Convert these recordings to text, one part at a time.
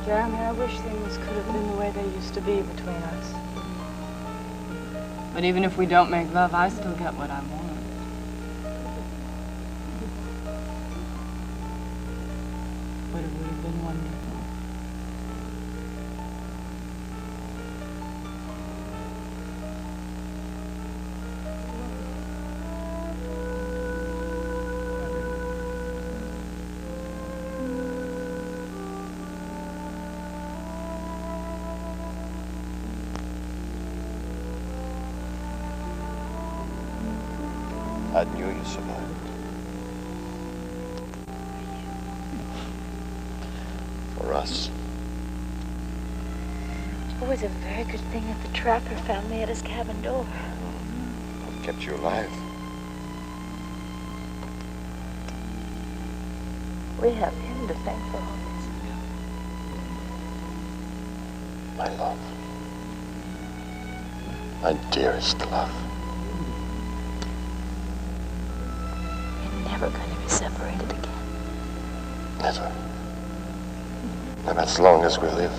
Jeremy, I wish things could have been the way they used to be between us. But even if we don't make love, I still get what I want. But it would have been wonderful. I knew you survived. For us. It was a very good thing that the trapper found me at his cabin door. What kept you alive? We have him to thank for all this. My love. My dearest love. We're never going to be separated again. Never. Not as long as we live.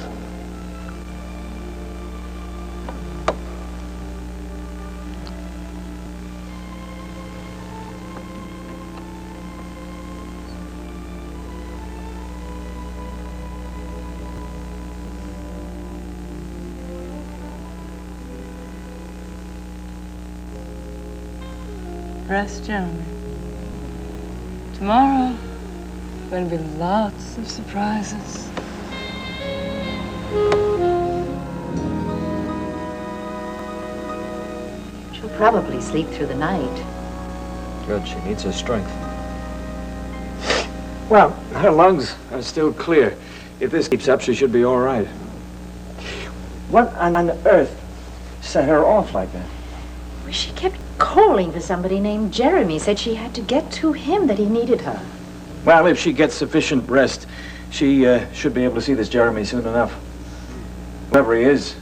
Rest, Jeremy. Tomorrow, going to be lots of surprises. She'll probably sleep through the night. Good, she needs her strength. Well, her lungs are still clear. If this keeps up, she should be all right. What on earth set her off like that? Well, she kept calling for somebody named Jeremy. Said she had to get to him, that he needed her. Well, if she gets sufficient rest, she should be able to see this Jeremy soon enough. Whoever he is,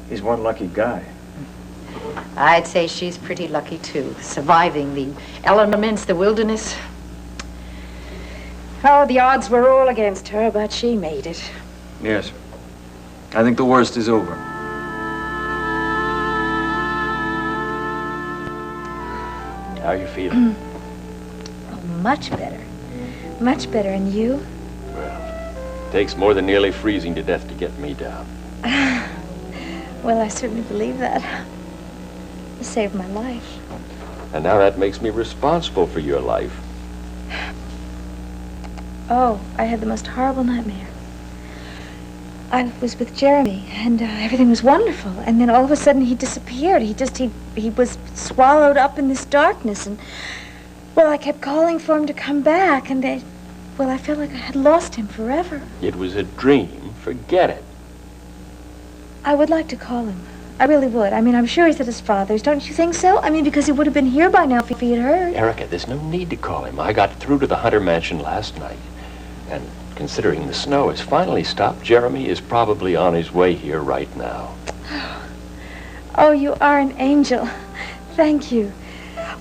he's one lucky guy. I'd say she's pretty lucky, too. Surviving the elements, the wilderness. Oh, the odds were all against her, but she made it. Yes. I think the worst is over. How are you feeling? Oh, much better. Much better. And you? Well, it takes more than nearly freezing to death to get me down. Well, I certainly believe that. You saved my life. And now that makes me responsible for your life. Oh, I had the most horrible nightmare. I was with Jeremy, and everything was wonderful. And then all of a sudden, he disappeared. He was swallowed up in this darkness. And, well, I kept calling for him to come back. And, I felt like I had lost him forever. It was a dream. Forget it. I would like to call him. I really would. I mean, I'm sure he's at his father's. Don't you think so? I mean, because he would have been here by now if he had heard. Erica, there's no need to call him. I got through to the Hunter Mansion last night. And considering the snow has finally stopped, Jeremy is probably on his way here right now. Oh, you are an angel. Thank you.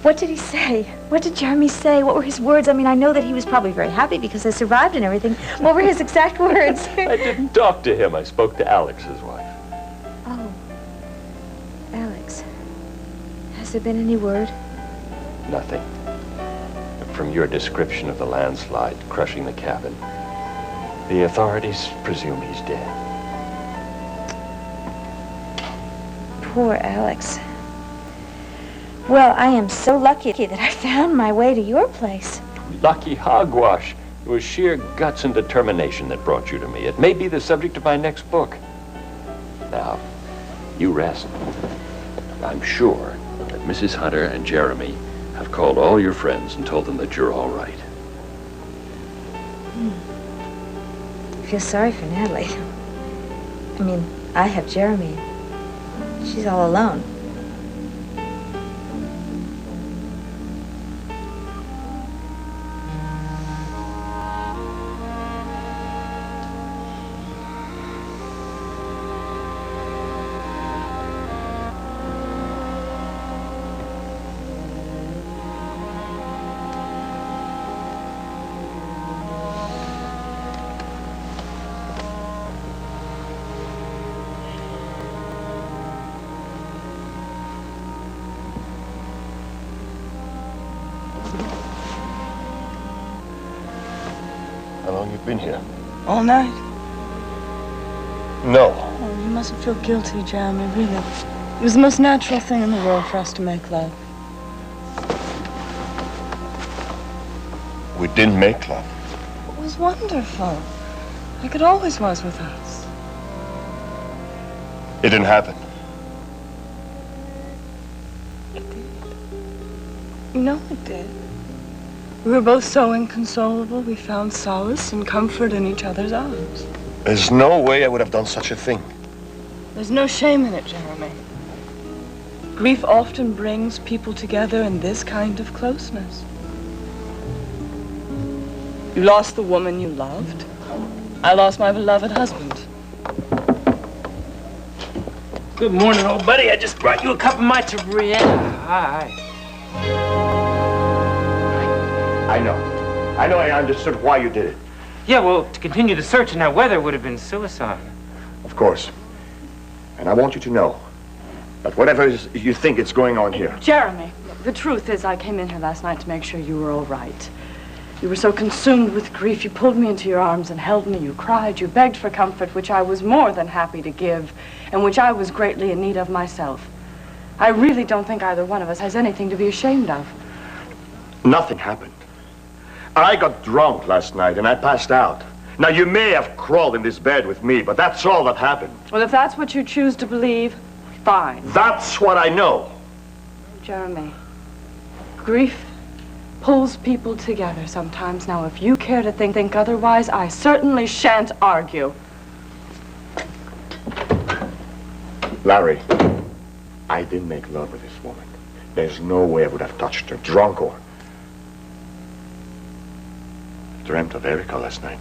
What did he say? What did Jeremy say? What were his words? I mean, I know that he was probably very happy because I survived and everything. What were his exact words? I didn't talk to him. I spoke to Alex's wife. Oh, Alex. Has there been any word? Nothing. From your description of the landslide crushing the cabin, the authorities presume he's dead. Poor Alex. Well, I am so lucky that I found my way to your place. Lucky hogwash. It was sheer guts and determination that brought you to me. It may be the subject of my next book. Now, you rest. I'm sure that Mrs. Hunter and Jeremy have called all your friends and told them that you're all right. I feel sorry for Natalie. I mean, I have Jeremy. She's all alone. been here? All night? No. Oh, you mustn't feel guilty, Jeremy, really. It was the most natural thing in the world for us to make love. We didn't make love. It was wonderful. Like it always was with us. It didn't happen. You know it did. We were both so inconsolable, we found solace and comfort in each other's arms. There's no way I would have done such a thing. There's no shame in it, Jeremy. Grief often brings people together in this kind of closeness. You lost the woman you loved. I lost my beloved husband. Good morning, old buddy. I just brought you a cup of my Tabrietta. Hi. I know. I understood why you did it. Yeah, well, to continue the search in that weather would have been suicide. Of course. And I want you to know that whatever you think is going on here. Jeremy, the truth is I came in here last night to make sure you were all right. You were so consumed with grief, you pulled me into your arms and held me. You cried, you begged for comfort, which I was more than happy to give, and which I was greatly in need of myself. I really don't think either one of us has anything to be ashamed of. Nothing happened. I got drunk last night and I passed out. Now, you may have crawled in this bed with me, but that's all that happened. Well, if that's what you choose to believe, fine. That's what I know. Jeremy, grief pulls people together sometimes. Now, if you care to think otherwise, I certainly shan't argue. Larry, I didn't make love with this woman. There's no way I would have touched her, drunk or... I dreamt of Erica last night.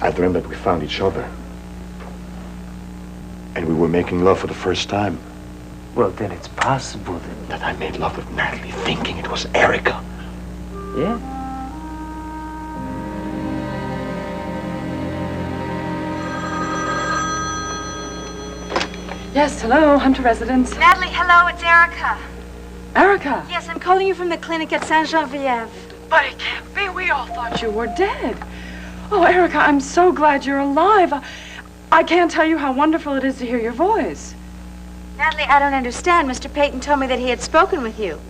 I dreamt that we found each other. And we were making love for the first time. Well, then it's possible That I made love with Natalie, thinking it was Erica. Yeah? Yes, hello, Hunter residence. Natalie, hello, it's Erica. Erica! Yes, I'm calling you from the clinic at Saint-Geneviève. But it can't be. We all thought you were dead. Oh, Erica, I'm so glad you're alive. I can't tell you how wonderful it is to hear your voice. Natalie, I don't understand. Mr. Peyton told me that he had spoken with you.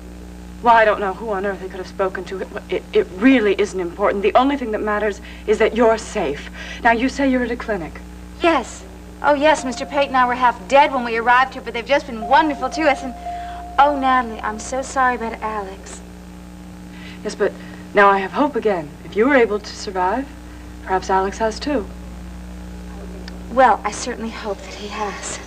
Well, I don't know who on earth he could have spoken to. It really isn't important. The only thing that matters is that you're safe. Now, you say you're at a clinic. Yes. Oh, yes, Mr. Peyton and I were half dead when we arrived here, but they've just been wonderful to us. And, oh, Natalie, I'm so sorry about Alex. Yes, but now I have hope again. If you were able to survive, perhaps Alex has too. Well, I certainly hope that he has.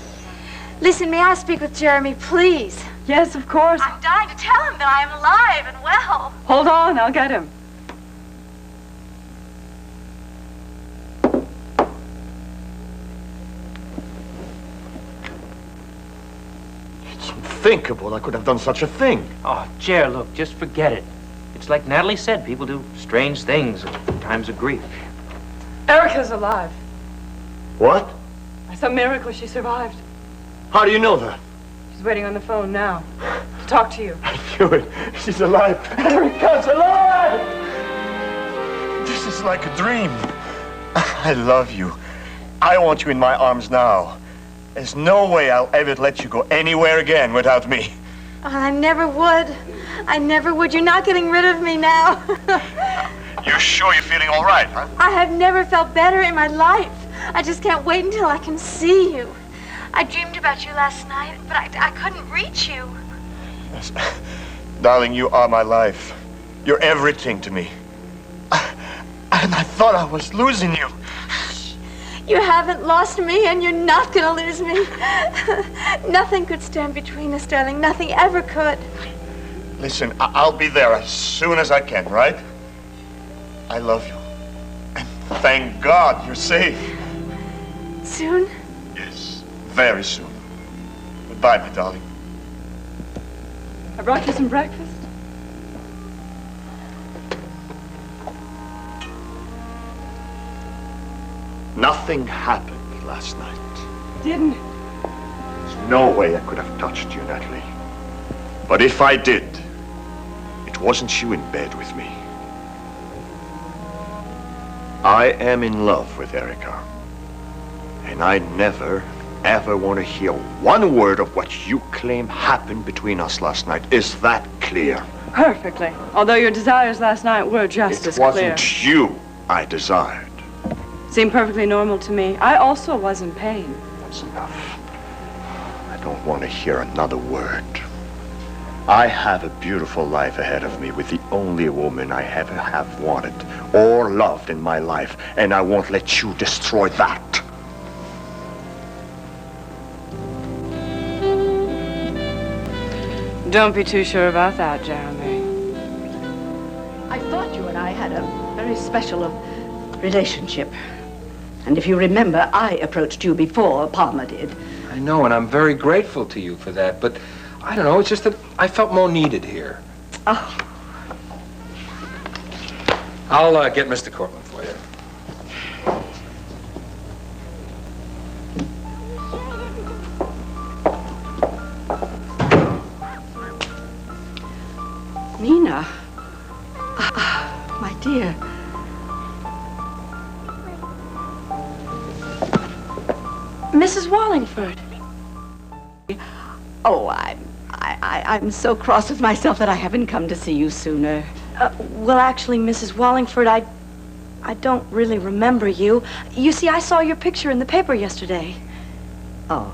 Listen, may I speak with Jeremy, please? Yes, of course. I'm dying to tell him that I am alive and well. Hold on, I'll get him. It's unthinkable I could have done such a thing. Oh, Jer, look, just forget it. It's like Natalie said, people do strange things in times of grief. Erica's alive. What? By some miracle, she survived. How do you know that? She's waiting on the phone now to talk to you. I knew it. She's alive. Erica's alive! This is like a dream. I love you. I want you in my arms now. There's no way I'll ever let you go anywhere again without me. Oh, I never would. I never would. You're not getting rid of me now. You're sure you're feeling all right, huh? I have never felt better in my life. I just can't wait until I can see you. I dreamed about you last night, but I couldn't reach you. Yes. Darling, you are my life. You're everything to me. And I thought I was losing you. You haven't lost me, and you're not going to lose me. Nothing could stand between us, darling. Nothing ever could. Listen, I'll be there as soon as I can, right? I love you. And thank God you're safe. Soon? Yes, very soon. Goodbye, my darling. I brought you some breakfast. Nothing happened last night. Didn't. There's no way I could have touched you, Natalie. But if I did, it wasn't you in bed with me. I am in love with Erica. And I never, ever want to hear one word of what you claim happened between us last night. Is that clear? Perfectly. Although your desires last night were just as It clear. wasn't you I desired. Seemed perfectly normal to me. I also was in pain. That's enough. I don't want to hear another word. I have a beautiful life ahead of me with the only woman I ever have wanted or loved in my life, and I won't let you destroy that. Don't be too sure about that, Jeremy. I thought you and I had a very special relationship. And if you remember, I approached you before Palmer did. I know, and I'm very grateful to you for that, but I don't know, it's just that I felt more needed here. Oh, I'll get Mr. Cortland for you. Nina. My dear. Mrs. Wallingford. Oh, I'm so cross with myself that I haven't come to see you sooner. Well, actually, Mrs. Wallingford, I don't really remember you. You see, I saw your picture in the paper yesterday. Oh.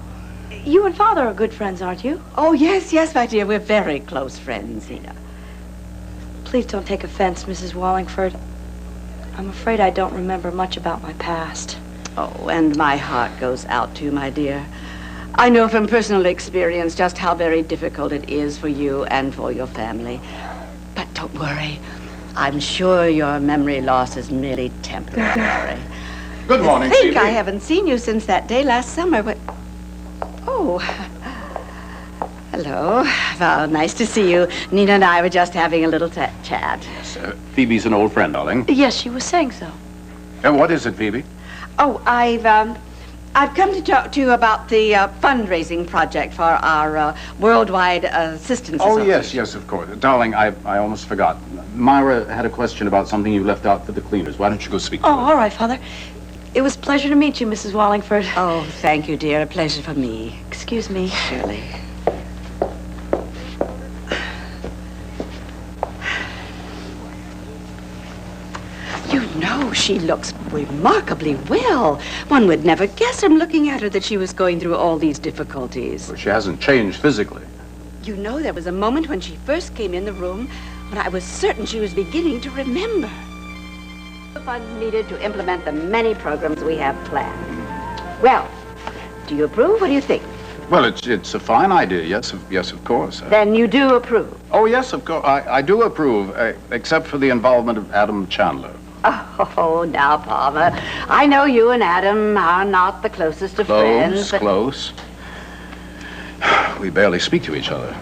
You and Father are good friends, aren't you? Oh, yes, my dear. We're very close friends, Nina. Please don't take offense, Mrs. Wallingford. I'm afraid I don't remember much about my past. Oh, and my heart goes out to you, my dear. I know from personal experience just how very difficult it is for you and for your family. But don't worry. I'm sure your memory loss is merely temporary. Good morning, I think Phoebe. I haven't seen you since that day last summer, but... Oh. Hello. Well, nice to see you. Nina and I were just having a little chat. Phoebe's an old friend, darling. Yes, she was saying so. What is it, Phoebe? Oh, I've come to talk to you about the fundraising project for our worldwide assistance Oh, association. yes, of course. Darling, I almost forgot. Myra had a question about something you left out for the cleaners. Why don't you go speak to Oh, her? all right, Father. It was a pleasure to meet you, Mrs. Wallingford. Oh, thank you, dear. A pleasure for me. Excuse me. Surely. You know, she looks remarkably well. One would never guess from looking at her that she was going through all these difficulties. Well, she hasn't changed physically. You know, there was a moment when she first came in the room when I was certain she was beginning to remember. The funds needed to implement the many programs we have planned. Well, do you approve? What do you think? Well, it's a fine idea. Yes, of course. Then you do approve. Oh, yes, of course. I do approve, except for the involvement of Adam Chandler. Oh, now, Palmer, I know you and Adam are not the closest of friends. Close. We barely speak to each other.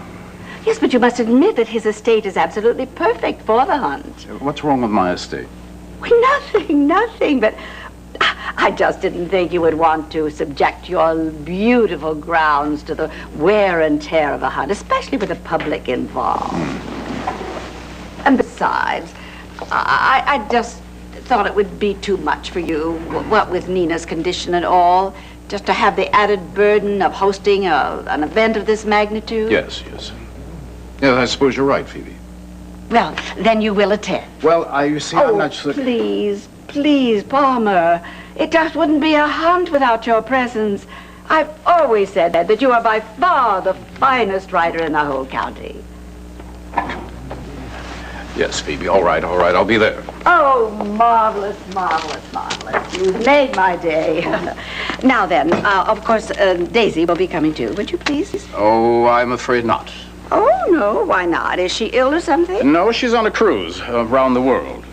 Yes, but you must admit that his estate is absolutely perfect for the hunt. What's wrong with my estate? Well, nothing, but I just didn't think you would want to subject your beautiful grounds to the wear and tear of a hunt, especially with the public involved. And besides, I just thought it would be too much for you, what with Nina's condition and all, just to have the added burden of hosting an event of this magnitude. Yes. Yeah, I suppose you're right, Phoebe. Well, then you will attend. Well, you see, I'm not sure. Please, Palmer. It just wouldn't be a hunt without your presence. I've always said that you are by far the finest writer in the whole county. Yes, Phoebe, all right, I'll be there. Oh, marvelous. You've made my day. Now then, of course, Daisy will be coming too. Would you please? Oh, I'm afraid not. Oh, no, why not? Is she ill or something? No, she's on a cruise around the world.